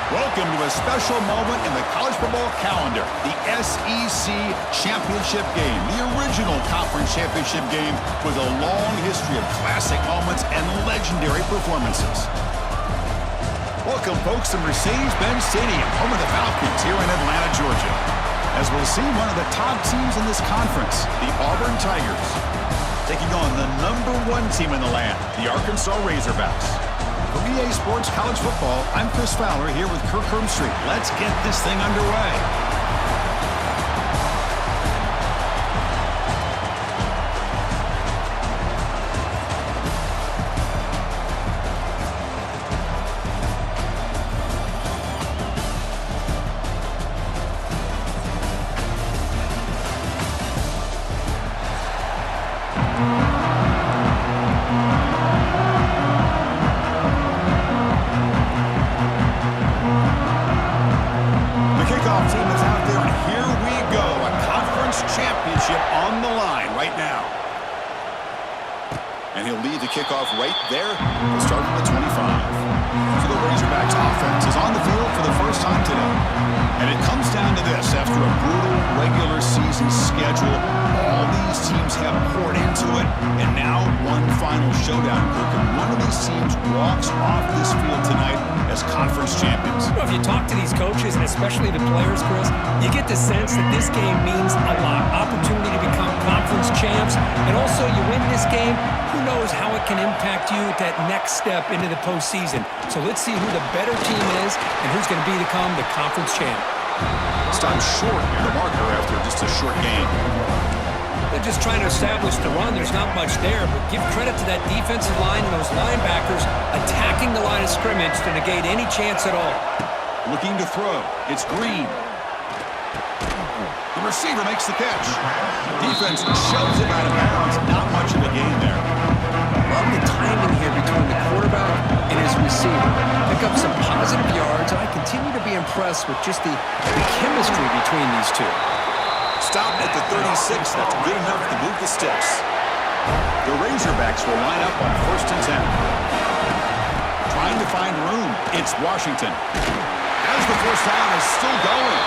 Welcome to a special moment in the college football calendar, the SEC Championship Game, the original conference championship game with a long history of classic moments and legendary performances. Welcome, folks, to Mercedes-Benz Stadium, home of the Falcons here in Atlanta, Georgia, as we'll see one of the top teams in this conference, the Auburn Tigers, taking on the #1 team in the land, the Arkansas Razorbacks. For EA Sports College Football, I'm Chris Fowler here with Kirk Hermstreet. Let's get this thing underway. Kickoff right there. We'll start from the 25. So the Razorbacks offense is on the field for the first time today. And it comes down to this. After a brutal regular season schedule, all these teams have poured into it. And now one final showdown, Kirk. And one of these teams walks off this field tonight as conference champions. Well, if you talk to these coaches, and especially the players, Chris, you get the sense that this game means a lot. Opportunity to become conference champs. And also, you win this game, who knows how it can impact you at that next step into the postseason. So let's see who the better team is and who's going to become the conference champ. This time short near the marker after just a short game. They're just trying to establish the run. There's not much there, but give credit to that defensive line and those linebackers attacking the line of scrimmage to negate any chance at all. Looking to throw. It's Green. The receiver makes the catch. Defense shoves him out of bounds. Not much of a gain there. Love the timing here between the quarterback and his receiver. Pick up some positive yards, and I continue to be impressed with just the chemistry between these two. Stop at the 36. That's good enough to move the sticks. The Razorbacks will line up on 1st and 10. Trying to find room. It's Washington. As the first down is still going.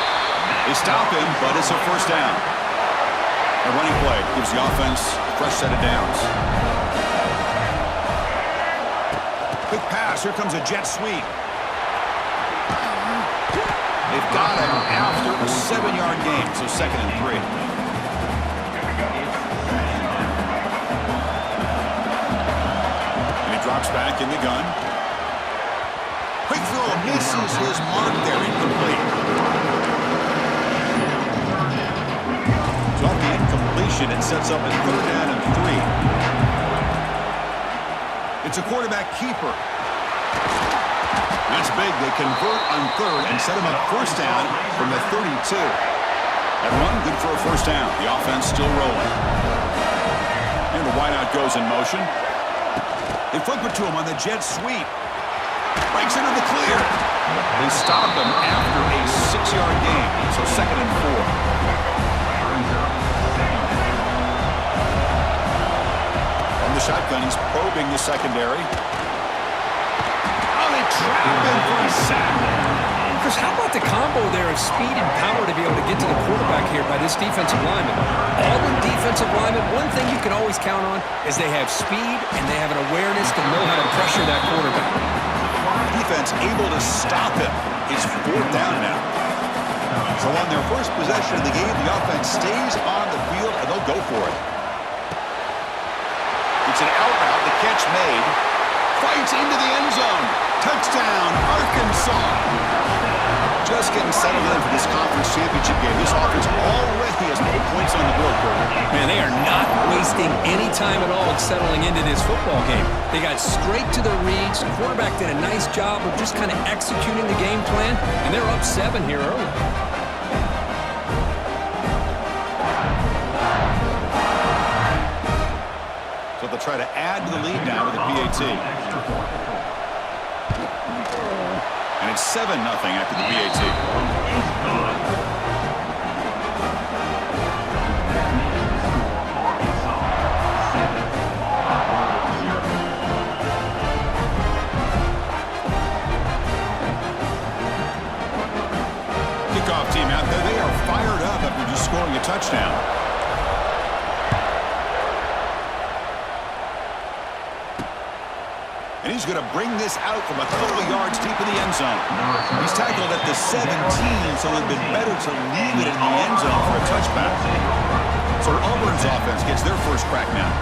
They stop him, but it's a first down. A running play gives the offense a fresh set of downs. Quick pass. Here comes a jet sweep. They've got him after a 7-yard gain, so 2nd and 3. And he drops back in the gun. Quick throw, misses his mark there, incomplete. So off the incompletion, it sets up a 3rd down and 3. It's a quarterback keeper. That's big. They convert on 3rd and set him up 1st down from the 32. That run, good for a 1st down. The offense still rolling. And the wideout goes in motion. They flip it to him on the jet sweep. Breaks into the clear. They stop him after a 6-yard gain. So 2nd and 4. On the shotgun, he's probing the secondary. Trap him for a sack. Chris, how about the combo there of speed and power to be able to get to the quarterback here by this defensive lineman? Auburn defensive lineman, one thing you can always count on is they have speed and they have an awareness to know how to pressure that quarterback. Defense able to stop him. It's 4th down now. So on their first possession of the game, the offense stays on the field and they'll go for it. It's an out route, the catch made. Fights into the end zone. Touchdown, Arkansas. Just getting settled in for this conference championship game. This offense already has more points on the board, Carter. Man, they are not wasting any time at all settling into this football game. They got straight to the reads. The quarterback did a nice job of just kind of executing the game plan, and they're up 7 here early. So they'll try to add to the lead now with the PAT. And it's 7-0 after the PAT. kickoff team out there. They are fired up after just scoring a touchdown. And he's going to bring this out from a couple of yards deep in the end zone. He's tackled at the 17, so it would have been better to leave it in the end zone for a touchback. So Auburn's offense gets their first crack now.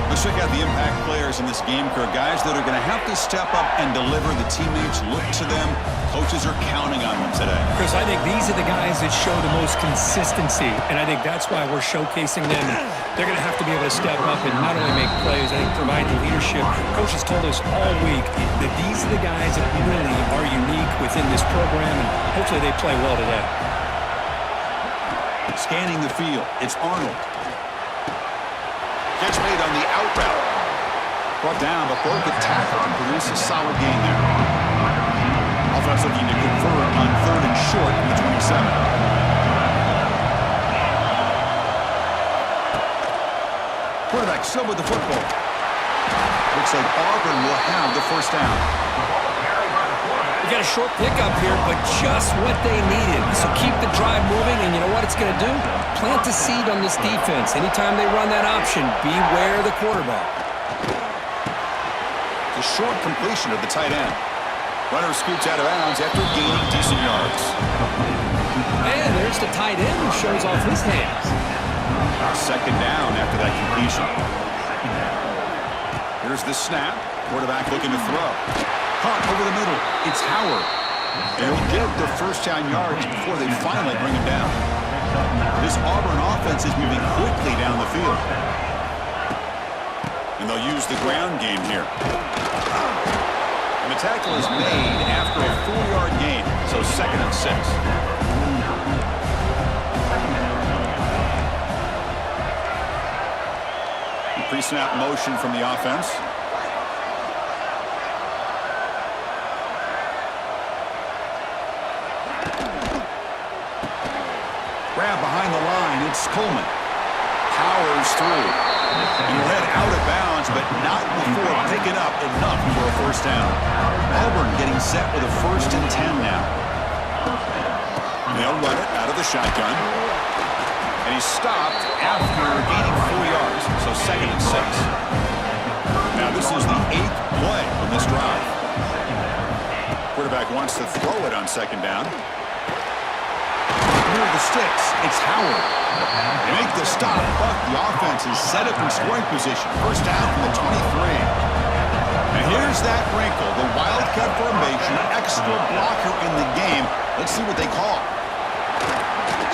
Let's check out the impact players in this game, Kirk. Guys that are going to have to step up and deliver. The teammates look to them. Coaches are counting on them today. Chris, I think these are the guys that show the most consistency, and I think that's why we're showcasing them. They're going to have to be able to step up and not only make plays, I think provide the leadership. Coaches told us all week that these are the guys that really are unique within this program, and hopefully they play well today. Scanning the field, it's Arnold. Catch made on the out route. Brought down, but broke the tackle and produce a solid gain there. Offense looking to convert on 3rd and short from the 27. Quarterback still with the football. Looks like Auburn will have the first down. We got a short pickup here, but just what they needed. So keep the drive moving, and you know what it's going to do? Plant a seed on this defense. Anytime they run that option, beware the quarterback. The short completion of the tight end. Runner scoots out of bounds after gaining decent yards. And there's the tight end who shows off his hands. Second down after that completion. Here's the snap. Quarterback looking to throw. Caught over the middle. It's Howard. And he'll get the first down yards before they finally bring him down. This Auburn offense is moving quickly down the field. And they'll use the ground game here. And the tackle is made after a 4-yard gain, so 2nd and 6. Pre-snap motion from the offense. Grab behind the line. It's Coleman. Powers through. And he'll head out of bounds, but not before picking up enough for a first down. Auburn getting set with a 1st and 10 now. They'll run it out of the shotgun. And he's stopped after gaining 4 yards, so 2nd and 6. Now this is the 8th play on this drive. Quarterback wants to throw it on 2nd down. Near the sticks, it's Howard. They make the stop, but the offense is set up in scoring position. First down from the 23. And here's that wrinkle, the Wildcat formation, extra blocker in the game. Let's see what they call.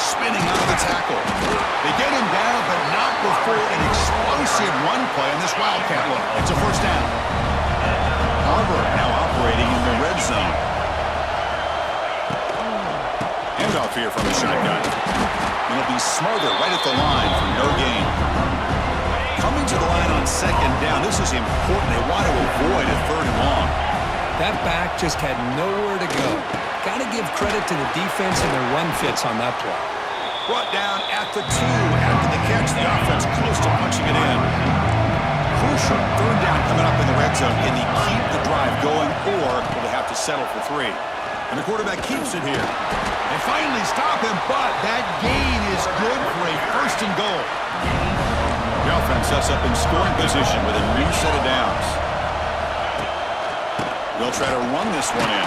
Spinning out of the tackle. They get him down, but not before an explosive run play on this Wildcat look. It's a first down. Auburn now operating in the red zone. Handoff here from the shotgun. It'll be Smarter right at the line for no gain. Coming to the line on 2nd down. This is important. They want to avoid a 3rd and long. That back just had nowhere to go. Got to give credit to the defense and their run fits on that play. Brought down at the 2 after the catch. The offense close to punching it in. Crucial 3rd down coming up in the red zone. Can he keep the drive going, or will they have to settle for 3? And the quarterback keeps it here. They finally stop him, but that gain is good for a 1st and goal. The offense sets up in scoring position with a new set of downs. They'll try to run this one in.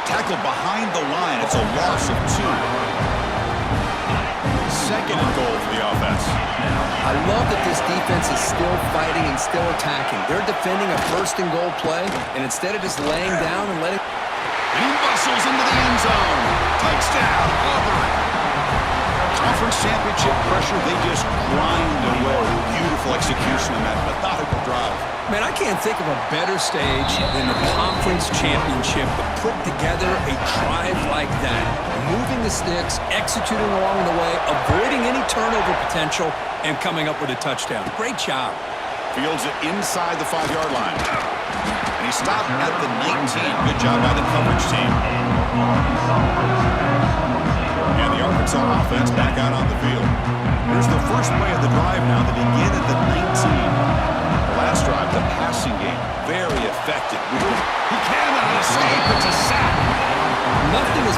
Tackled behind the line. It's a loss of 2. 2nd and goal for the offense. I love that this defense is still fighting and still attacking. They're defending a 1st and goal play, and instead of just laying down and letting... And he bustles into the end zone. Touchdown, Auburn. Conference championship pressure, they just grind away. Beautiful execution in that methodical drive. Man, I can't think of a better stage than the conference championship to put together a drive like that. Moving the sticks, executing along the way, avoiding any turnover potential, and coming up with a touchdown. Great job. Fields it inside the 5-yard line. And he stopped at the 19. Good job by the coverage team. And the Arkansas offense back out on the field. Here's the first play of the drive now. They begin at the 19. The last drive, the passing game, very effective. He cannot escape. It's a sack. Nothing is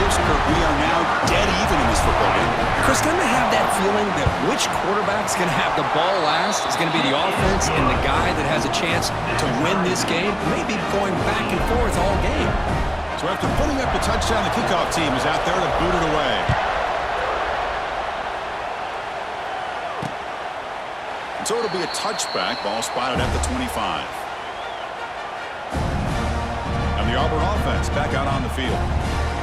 shifts, Kirk. We are now dead even in this football game. Chris, doesn't I have that feeling that which quarterback's going to have the ball last is going to be the offense, and the guy that has a chance to win this game may be going back and forth all game. So after putting up the touchdown, the kickoff team is out there to boot it away. And so it'll be a touchback. Ball spotted at the 25. And the Auburn offense back out on the field.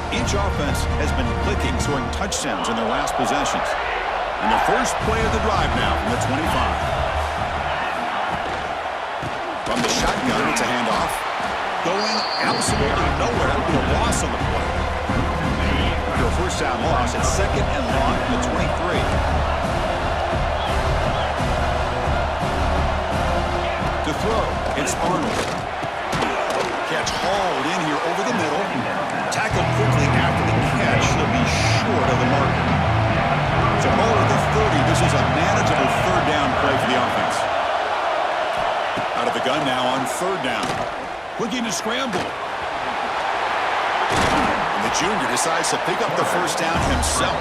Each offense has been clicking, scoring touchdowns in their last possessions. And the first play of the drive now from the 25. From the shotgun, it's a handoff. Going absolutely nowhere. That'll be a loss on the play. After a first down loss, it's second and long from the 23. To throw, it's Arnold. Catch hauled in here over the middle. Tackled quickly after the catch. He'll be short of the marker. So ball at the 30. This is a manageable third down play for the offense. Out of the gun now on third down. Looking to scramble. And the junior decides to pick up the first down himself.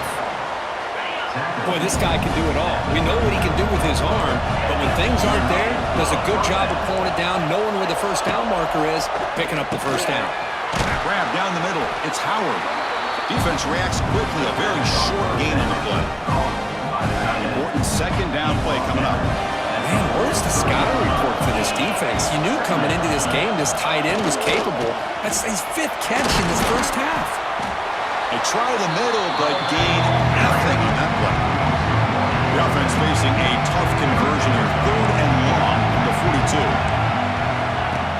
Boy, this guy can do it all. We know what he can do with his arm, but when things aren't there, does a good job of pulling it down, knowing where the first down marker is, picking up the first down. Grab down the middle. It's Howard. Defense reacts quickly. A very short gain on the play. Important second down play coming up. Man, where's the scouting report for this defense? You knew coming into this game this tight end was capable. That's his fifth catch in this first half. They try the middle, but gain nothing on that play. The offense facing a tough conversion here. Third and long from the 42.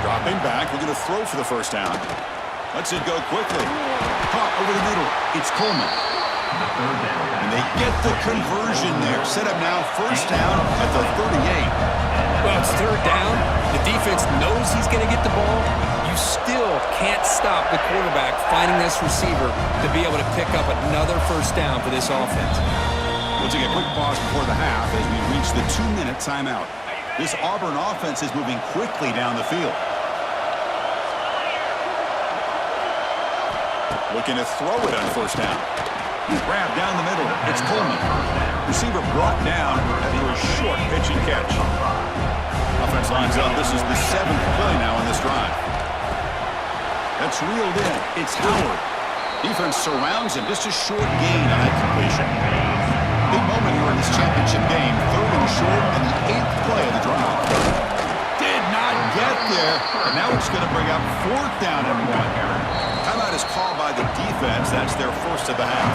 Dropping back, we're going to throw for the first down. Lets it go quickly. Caught over the middle. It's Coleman. And they get the conversion there. Set up now first down at the 38. Well, it's third down. The defense knows he's going to get the ball. You still can't stop the quarterback finding this receiver to be able to pick up another first down for this offense. We'll take a quick pause before the half as we reach the 2-minute timeout. This Auburn offense is moving quickly down the field. Looking to throw it on first down. Grab down the middle. It's Coleman. Receiver brought down after a short pitch and catch. Offense lines up. This is the 7th play now on this drive. That's reeled in. It's Howard. Defense surrounds him. Just a short gain on that completion. Big moment here in this championship game. Third and short and the 8th play of the drive. Did not get there. And now it's going to bring up fourth down and 1. Timeout is called by the defense. That's their first of the half.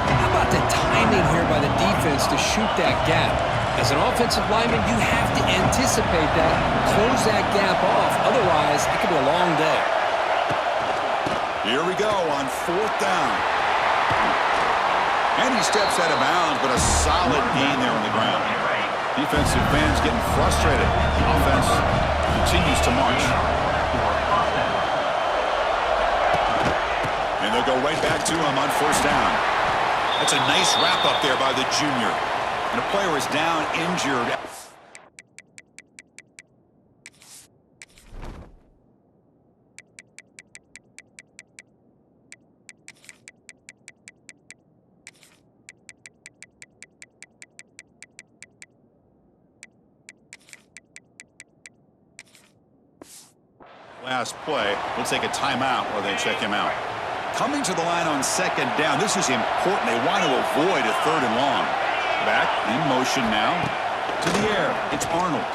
How about the timing here by the defense to shoot that gap? As an offensive lineman, you have to anticipate that, close that gap off. Otherwise, it could be a long day. Here we go on fourth down. And he steps out of bounds, but a solid gain there on the ground. Defensive fans getting frustrated. Offense continues to march. And they'll go right back to him on first down. That's a nice wrap up there by the junior. And a player is down, injured. Last play, we'll take a timeout while they check him out. Coming to the line on second down. This is important. They want to avoid a third and long. Back in motion now. To the air. It's Arnold.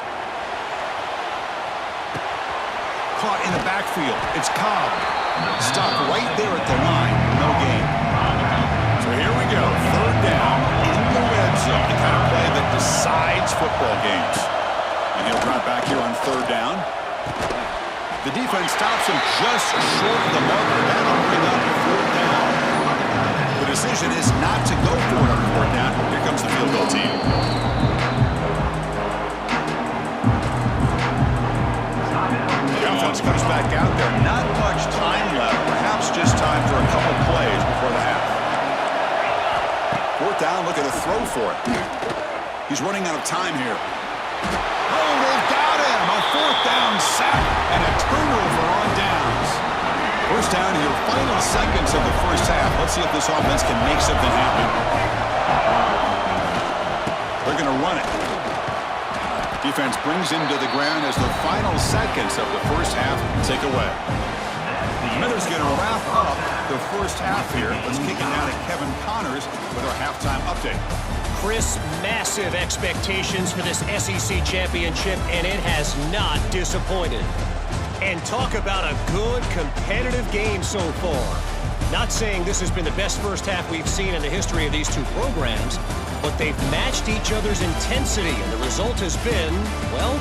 Caught in the backfield. It's Cobb. Stopped right there at the line. No gain. So here we go. Third down in the red zone. The kind of play that decides football games. And he'll drop back here on third down. The defense stops him just short of the marker. That'll bring up fourth down. The decision is not to go for it on fourth down. Here comes the field goal team. The offense comes back out there. Not much time left. Perhaps just time for a couple plays before the half. Fourth down, looking to throw for it. He's running out of time here. Oh, they've got him. A fourth down sack and a turnover on downs. First down, he'll final seconds of the first half. Let's see if this offense can make something happen. They're going to run it. Defense brings him to the ground as the final seconds of the first half tick away. Miller's going to wrap up the first half here. Let's kick it down to Kevin Connors with our halftime update. Chris, massive expectations for this SEC championship, and it has not disappointed. And talk about a good, competitive game so far. Not saying this has been the best first half we've seen in the history of these two programs, but they've matched each other's intensity, and the result has been, well,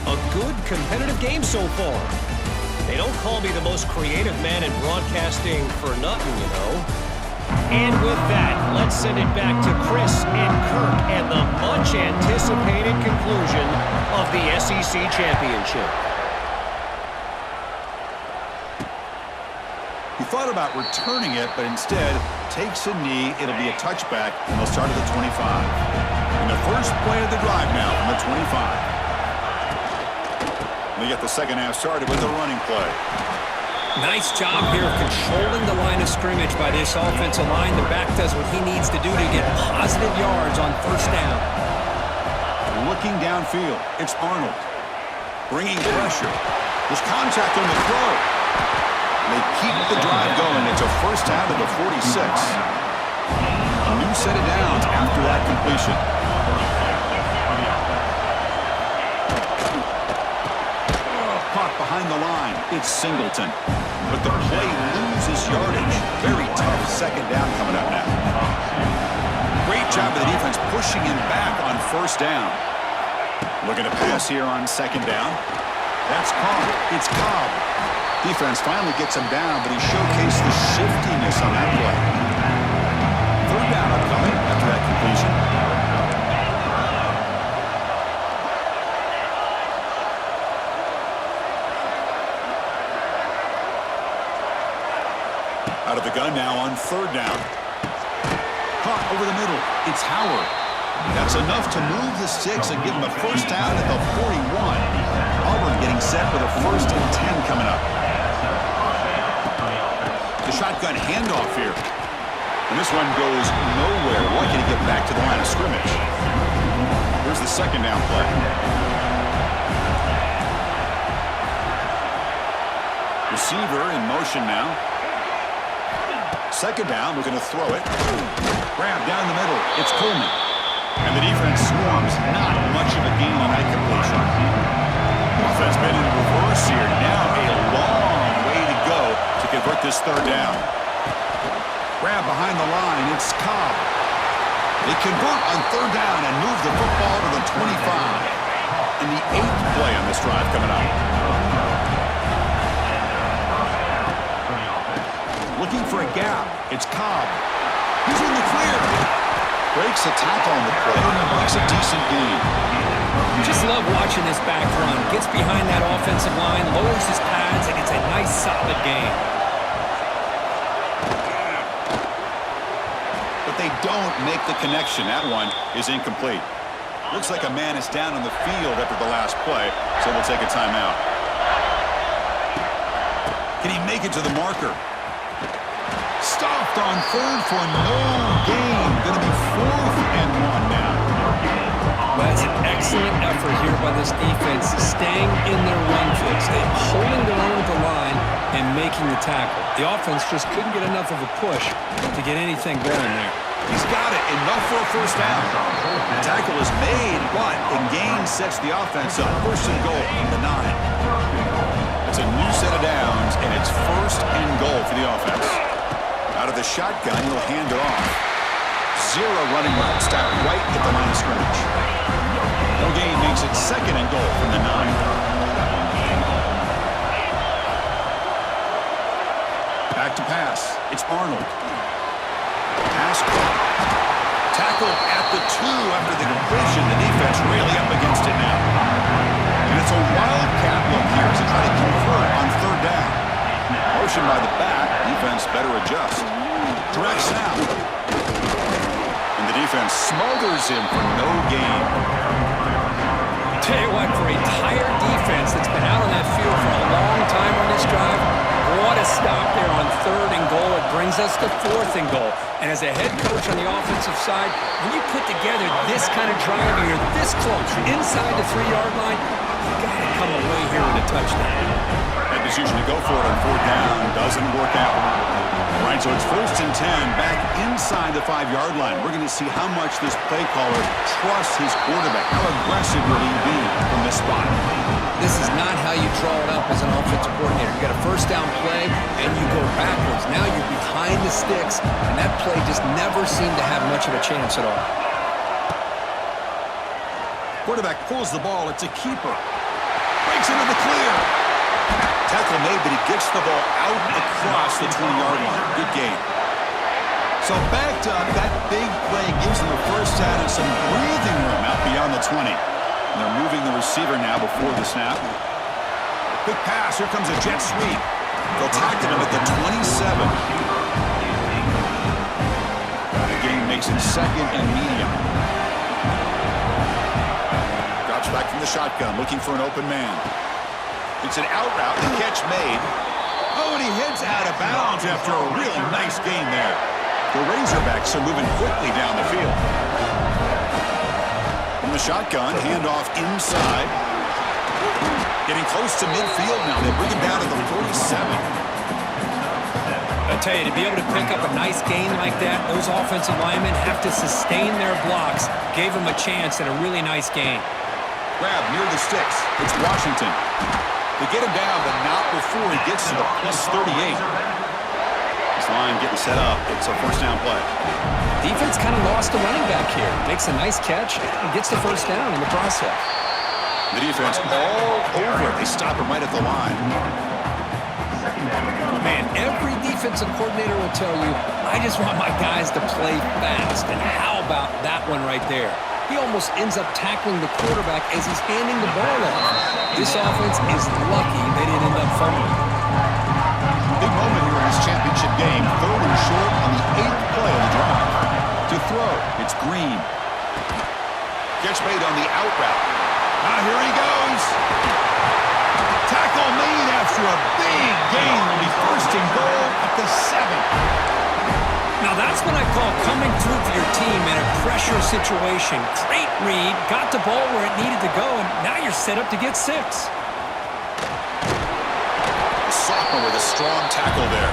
a good, competitive game so far. They don't call me the most creative man in broadcasting for nothing, you know. And with that, let's send it back to Chris and Kirk and the much-anticipated conclusion of the SEC championship. He thought about returning it, but instead takes a knee. It'll be a touchback, and they'll start at the 25. And the first play of the drive now from the 25. They get the second half started with a running play. Nice job here of controlling the line of scrimmage by this offensive line. The back does what he needs to do to get positive yards on first down. Looking downfield, it's Arnold. Bringing pressure. There's contact on the throw. They keep the drive going. It's a first down to the 46. A new set of downs after that completion. Caught behind the line. It's Singleton. But the play loses yardage. Very tough second down coming up now. Great job of the defense pushing him back on first down. Looking to pass here on second down. That's Cobb. It's Cobb. Defense finally gets him down, but he showcased the shiftiness on that play. Third down upcoming after that completion. Out of the gun now on third down. Caught over the middle. It's Howard. That's enough to move the sticks and give him a first down at the 41. Auburn getting set with a first and 10 coming up. The shotgun handoff here. And this one goes nowhere. Lucky to get back to the line of scrimmage. Here's the second down play. Receiver in motion now. Second down, looking to throw it. Grab down the middle. It's Coleman. And the defense swarms. Not much of a gain on that completion. Offense been in reverse here. Now a long way to go to convert this third down. Grab behind the line. It's Cobb. They convert on third down and move the football to the 25. And the 8th play on this drive coming up. Looking for a gap. It's Cobb. He's in the clear. Breaks a tackle on the play and makes a decent gain. Just love watching this back run. Gets behind that offensive line, lowers his pads, and it's a nice, solid gain. But they don't make the connection. That one is incomplete. Looks like a man is down on the field after the last play, so we'll take a timeout. Can he make it to the marker? Stopped on third for no gain. Going to be 4th and 1 now. That's an excellent effort here by this defense, staying in their run fix. They're holding their own at the line and making the tackle. The offense just couldn't get enough of a push to get anything going there. He's got it. Enough for a first down. The tackle is made, but the gain sets the offense up. First and goal from the 9. It's a new set of downs, and it's first and goal for the offense. Out of the shotgun, he'll hand it off. 0 running routes. Stop right at the line of scrimmage. No gain makes it second and goal from the 9. Back to pass. It's Arnold. Pass caught. Tackle at the 2 after the completion. The defense really up against it now. And it's a wildcat look here as they try to convert on third down. Motion by the back. Defense better adjust. Direct snap. And the defense smothers him for no gain. Tell you what, for a tired defense that's been out on that field for a long time on this drive, boy, what a stop there on 3rd and goal. It brings us to 4th and goal. And as a head coach on the offensive side, when you put together this kind of drive and you're this close, inside the 3-yard line, you got to come away here with a touchdown. That decision to go for it on 4th down doesn't work out. All right, so it's 1st and 10, back inside the 5-yard line. We're going to see how much this play caller trusts his quarterback. How aggressive will he be from this spot? This is not how you draw it up as an offensive coordinator. You got a 1st down play, and you go backwards. Now you're behind the sticks, and that play just never seemed to have much of a chance at all. Quarterback pulls the ball. It's a keeper. Breaks into the clear. Tackle made, but he gets the ball out across the 20-yard line. Good game. So backed up, that big play gives them a 1st down and some breathing room out beyond the 20. And they're moving the receiver now before the snap. Quick pass. Here comes a jet sweep. They'll tackle him at the 27. The game makes it 2nd and medium. Drops back from the shotgun, looking for an open man. It's an out route, the catch made. Oh, and he heads out of bounds after a really nice gain there. The Razorbacks are moving quickly down the field. From the shotgun, handoff inside. Getting close to midfield now. They bring him down to the 47. I tell you, to be able to pick up a nice gain like that, those offensive linemen have to sustain their blocks. Gave him a chance and a really nice gain. Grab near the sticks. It's Washington. They get him down, but not before he gets to the +38. This line getting set up. It's a 1st down play. Defense kind of lost a running back here. Makes a nice catch and gets the 1st down in the process. The defense all over it. They stop him right at the line. Man, every defensive coordinator will tell you, I just want my guys to play fast. And how about that one right there? He almost ends up tackling the quarterback as he's handing the ball off. This offense is lucky they didn't end up fumbling. Big moment here in this championship game. 3rd and short on the 8th play of the drive. To throw, it's Green. Catch made on the out route. Now here he goes. Tackle made after a big gain. Will be 1st and goal at the 7. Now that's what I call coming through for your team in a pressure situation. Great read, got the ball where it needed to go, and now you're set up to get 6. Sophomore with a strong tackle there.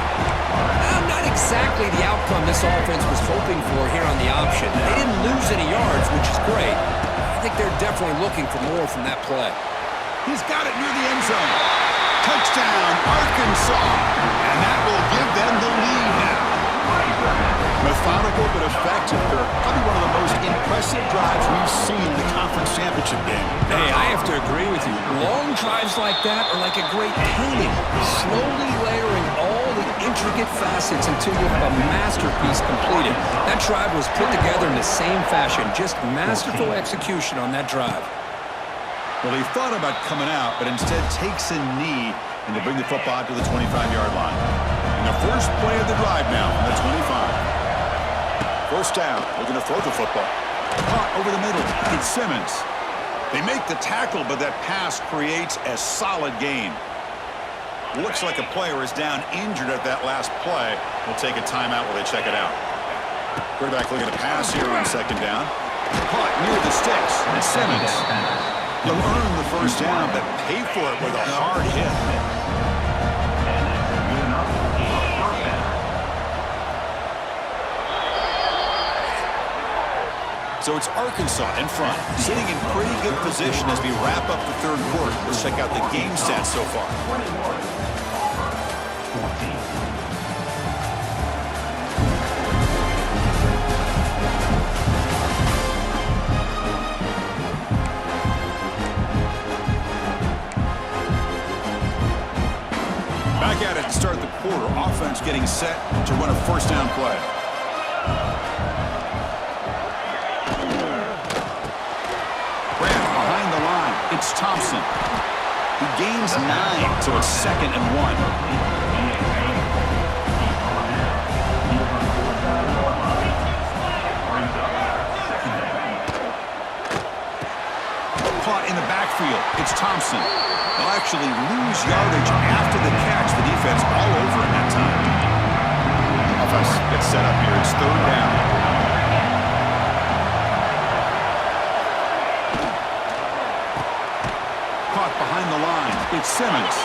Not exactly the outcome this offense was hoping for here on the option. They didn't lose any yards, which is great. I think they're definitely looking for more from that play. He's got it near the end zone. Touchdown, Arkansas. And that will give them the lead now. Methodical but effective. They're probably one of the most impressive drives we've seen in the conference championship game. Hey, I have to agree with you. Long drives like that are like a great painting. Slowly layering all the intricate facets until you have a masterpiece completed. That drive was put together in the same fashion. Just masterful execution on that drive. Well, he thought about coming out, but instead takes a knee and to bring the football to the 25-yard line. And the first play of the drive now from the 25. 1st down, looking to throw the football. Caught over the middle, it's Simmons. They make the tackle, but that pass creates a solid gain. Looks like a player is down injured at that last play. We'll take a timeout while they check it out. Quarterback looking to pass here on 2nd down. Caught near the sticks, it's Simmons. He'll earn the 1st down, but pay for it with a hard hit. So it's Arkansas in front, sitting in pretty good position as we wrap up the 3rd quarter. Let's check out the game stats so far. Back at it to start the quarter. Offense getting set to run a 1st down play. It's Thompson. He gains 9, so it's 2nd and 1. Caught in the backfield. backfield. It's Thompson. They'll actually lose yardage after the catch. The defense all over in that time. Offense gets set up here. It's third down. Caught behind the line. It's Simmons.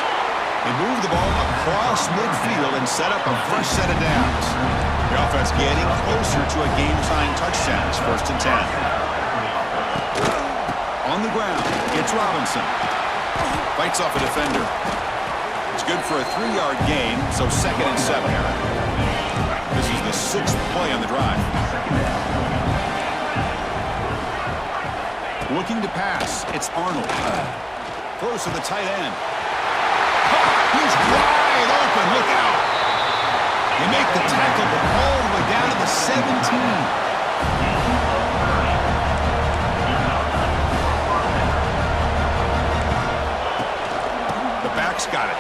They move the ball across midfield and set up a fresh set of downs. The offense getting closer to a game-tying touchdown. It's 1st and 10. On the ground, it's Robinson. Fights off a defender. It's good for a 3-yard gain, so 2nd and 7. This is the 6th play on the drive. Looking to pass, it's Arnold. Throws to the tight end. He's wide open. Look out. They make the tackle, but all the way down to the 17. The back's got it.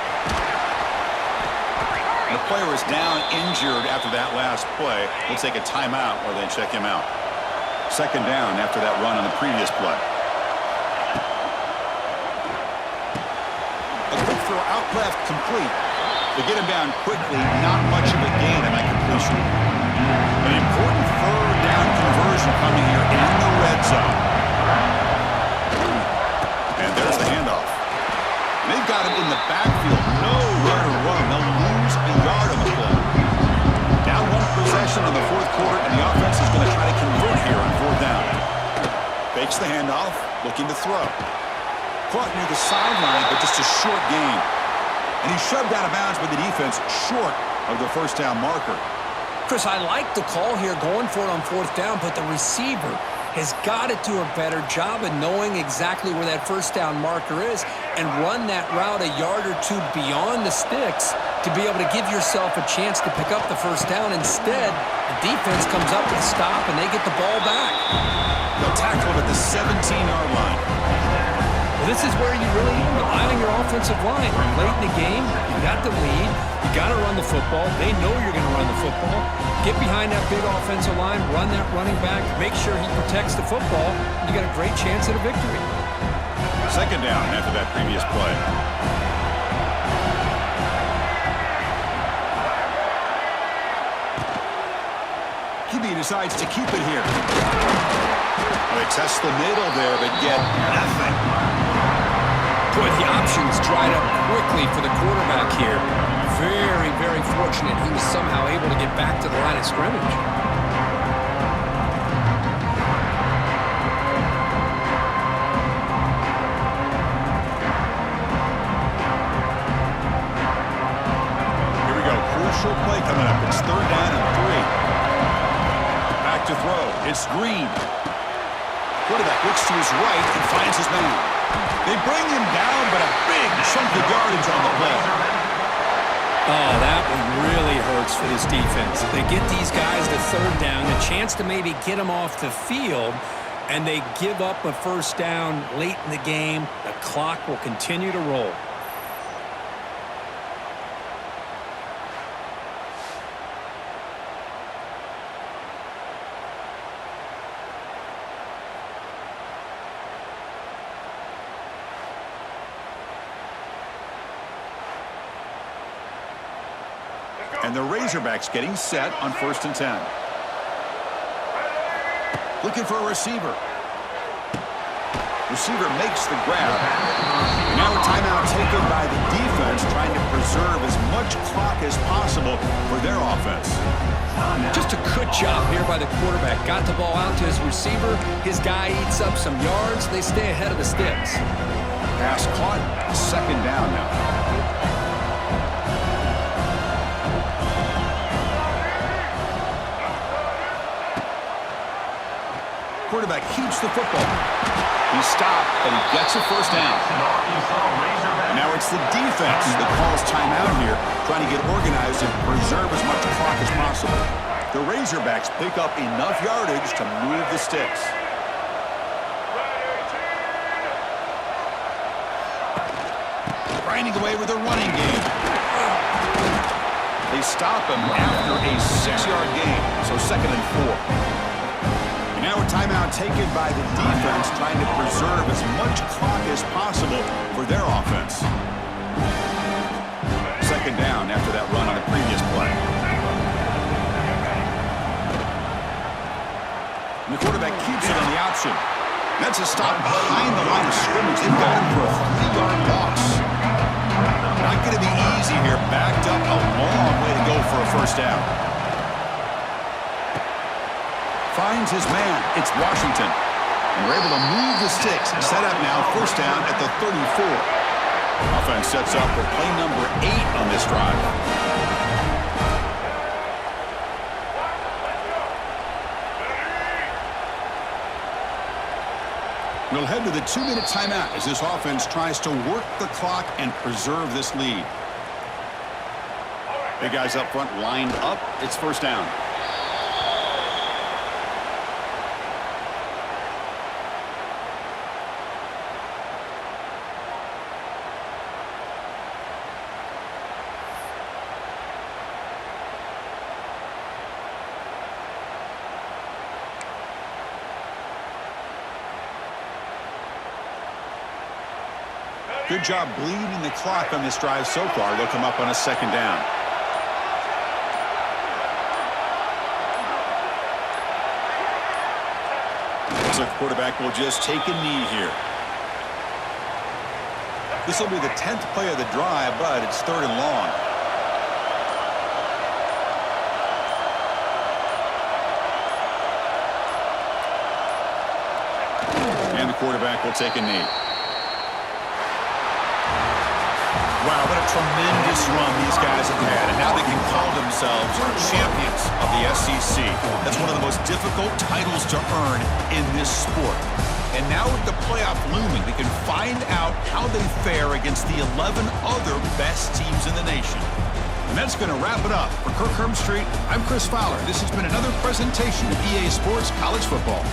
The player is down injured after that last play. We'll take a timeout while they check him out. 2nd down after that run on the previous play. Throw out left, complete. They get him down quickly, not much of a gain on that completion. An important 3rd down conversion coming here in the red zone. And there's the handoff. And they've got him in the backfield. Nowhere to run. They'll lose a yard on the play. Down 1 possession in the 4th quarter, and the offense is going to try to convert here on 4th down. Fakes the handoff, looking to throw. Caught near the sideline, but just a short gain. And he's shoved out of bounds by the defense short of the 1st down marker. Chris, I like the call here, going for it on 4th down, but the receiver has got to do a better job of knowing exactly where that 1st down marker is and run that route a yard or 2 beyond the sticks to be able to give yourself a chance to pick up the 1st down. Instead, the defense comes up with a stop, and they get the ball back. They'll tackle him at the 17-yard line. This is where you really rely on your offensive line. Late in the game, you got the lead. You got to run the football. They know you're going to run the football. Get behind that big offensive line, run that running back, make sure he protects the football. You got a great chance at a victory. 2nd down after that previous play. QB decides to keep it here. They test the middle there, but get nothing. Boy, the options dried up quickly for the quarterback here. Very, very fortunate he was somehow able to get back to the line of scrimmage. Here we go. Crucial play coming up. It's 3rd down and 3. Back to throw. It's Green. Quarterback looks to his right and finds his man. They bring him down, but a big chunk of yardage on the play. Oh, that one really hurts for this defense. They get these guys to 3rd down, a chance to maybe get them off the field, and they give up a 1st down late in the game. The clock will continue to roll. And the Razorbacks getting set on 1st and 10. Looking for a receiver. Receiver makes the grab. Now a timeout taken by the defense, trying to preserve as much clock as possible for their offense. Just a good job here by the quarterback. Got the ball out to his receiver. His guy eats up some yards. They stay ahead of the sticks. Pass caught. 2nd down now. Quarterback keeps the football. He stopped, but he gets a 1st down. Now it's the defense that calls timeout here, trying to get organized and preserve as much clock as possible. The Razorbacks pick up enough yardage to move the sticks. Grinding away with a running game. They stop him after a 6-yard gain, so 2nd and 4. And now timeout taken by the defense, trying to preserve as much clock as possible for their offense. Second down after that run on a previous play. And the quarterback keeps it on the option. That's a stop behind the line of scrimmage. They've got him for a 3-yard loss. Not going to be easy here. Backed up a long way to go for a first down. Finds his man. It's Washington. And we're able to move the sticks. Set up now, first down at the 34. Offense sets up for play number 8 on this drive. We'll head to the 2-minute timeout as this offense tries to work the clock and preserve this lead. Big guys up front lined up. It's first down. Good job bleeding the clock on this drive so far. They'll come up on a second down. Looks like the quarterback will just take a knee here. This will be the 10th play of the drive, but it's 3rd and long. And the quarterback will take a knee. Wow, what a tremendous run these guys have had. And now they can call themselves champions of the SEC. That's one of the most difficult titles to earn in this sport. And now with the playoff looming, they can find out how they fare against the 11 other best teams in the nation. And that's going to wrap it up. For Kirk Herbstreit, I'm Chris Fowler. This has been another presentation of EA Sports College Football.